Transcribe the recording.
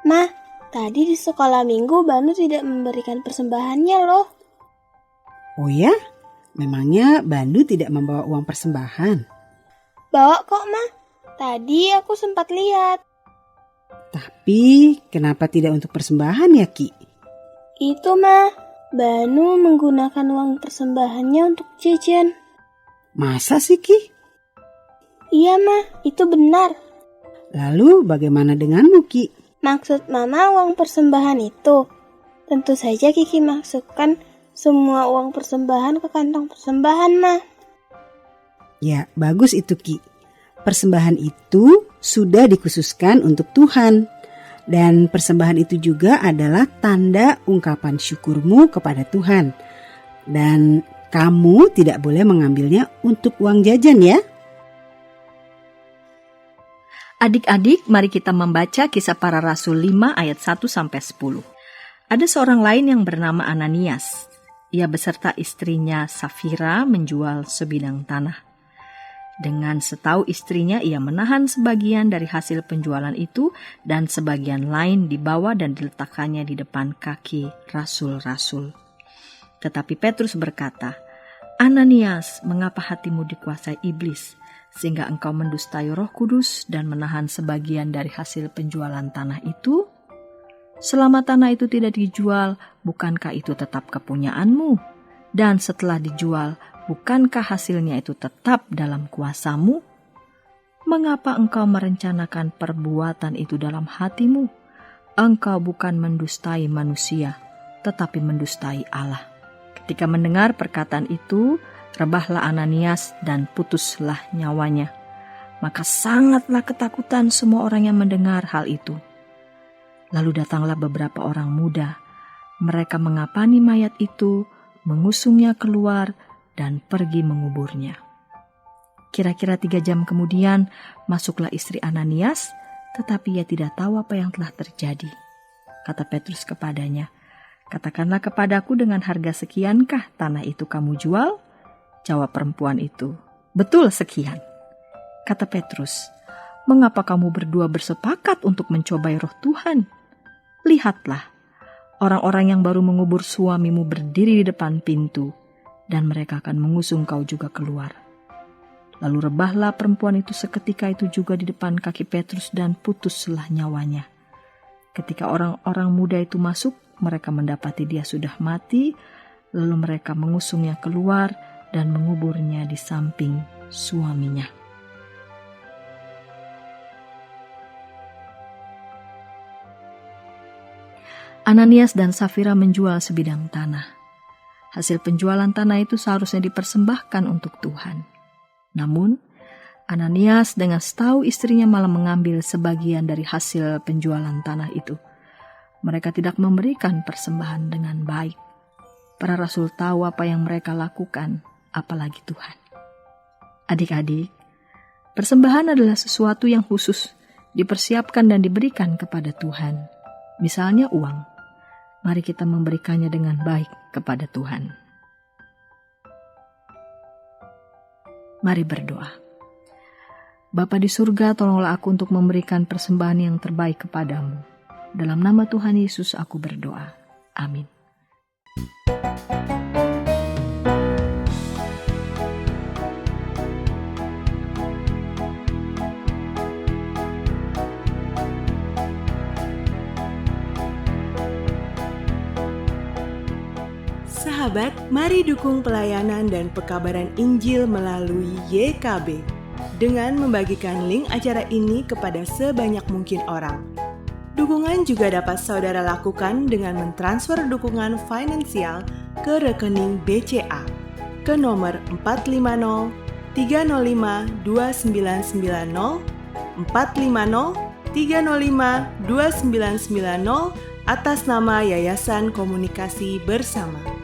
Ma, tadi di sekolah minggu Banu tidak memberikan persembahannya loh. Oh ya? Memangnya Bandu tidak membawa uang persembahan? Bawa kok, Ma. Tadi aku sempat lihat. Tapi kenapa tidak untuk persembahan ya, Ki? Itu, Ma. Banu menggunakan uang persembahannya untuk jajan. Masa sih, Ki? Iya, Ma. Itu benar. Lalu bagaimana denganmu, Ki? Maksud Mama uang persembahan itu? Tentu saja Kiki masukkan semua uang persembahan ke kantong persembahan, Ma. Ya, bagus itu, Ki. Persembahan itu sudah dikhususkan untuk Tuhan. Dan persembahan itu juga adalah tanda ungkapan syukurmu kepada Tuhan. Dan kamu tidak boleh mengambilnya untuk uang jajan ya. Adik-adik, mari kita membaca Kisah Para Rasul 5 ayat 1-10. Ada seorang lain yang bernama Ananias. Ia beserta istrinya Safira menjual sebidang tanah. Dengan setahu istrinya, ia menahan sebagian dari hasil penjualan itu dan sebagian lain dibawa dan diletakkannya di depan kaki rasul-rasul. Tetapi Petrus berkata, "Ananias, mengapa hatimu dikuasai iblis, sehingga engkau mendustai Roh Kudus dan menahan sebagian dari hasil penjualan tanah itu? Selama tanah itu tidak dijual, bukankah itu tetap kepunyaanmu? Dan setelah dijual, bukankah hasilnya itu tetap dalam kuasamu? Mengapa engkau merencanakan perbuatan itu dalam hatimu? Engkau bukan mendustai manusia, tetapi mendustai Allah." Ketika mendengar perkataan itu, rebahlah Ananias dan putuslah nyawanya. Maka sangatlah ketakutan semua orang yang mendengar hal itu. Lalu datanglah beberapa orang muda. Mereka mengapani mayat itu, mengusungnya keluar, dan pergi menguburnya. Kira-kira 3 jam kemudian, masuklah istri Ananias, tetapi ia tidak tahu apa yang telah terjadi. Kata Petrus kepadanya, "Katakanlah kepadaku, dengan harga sekiankah tanah itu kamu jual?" Jawab perempuan itu, "Betul sekian." Kata Petrus, "Mengapa kamu berdua bersepakat untuk mencobai Roh Tuhan? Lihatlah, orang-orang yang baru mengubur suamimu berdiri di depan pintu, dan mereka akan mengusung kau juga keluar." Lalu rebahlah perempuan itu seketika itu juga di depan kaki Petrus dan putuslah nyawanya. Ketika orang-orang muda itu masuk, mereka mendapati dia sudah mati, lalu mereka mengusungnya keluar dan menguburnya di samping suaminya. Ananias dan Safira menjual sebidang tanah. Hasil penjualan tanah itu seharusnya dipersembahkan untuk Tuhan. Namun, Ananias dengan setahu istrinya malah mengambil sebagian dari hasil penjualan tanah itu. Mereka tidak memberikan persembahan dengan baik. Para rasul tahu apa yang mereka lakukan, apalagi Tuhan. Adik-adik, persembahan adalah sesuatu yang khusus, dipersiapkan dan diberikan kepada Tuhan. Misalnya uang. Mari kita memberikannya dengan baik kepada Tuhan. Mari berdoa. Bapa di surga, tolonglah aku untuk memberikan persembahan yang terbaik kepadamu. Dalam nama Tuhan Yesus aku berdoa. Amin. Sahabat, mari dukung pelayanan dan pekabaran Injil melalui YKB dengan membagikan link acara ini kepada sebanyak mungkin orang. Dukungan juga dapat saudara lakukan dengan mentransfer dukungan finansial ke rekening BCA ke nomor 450 305 2990 450 305 2990 atas nama Yayasan Komunikasi Bersama.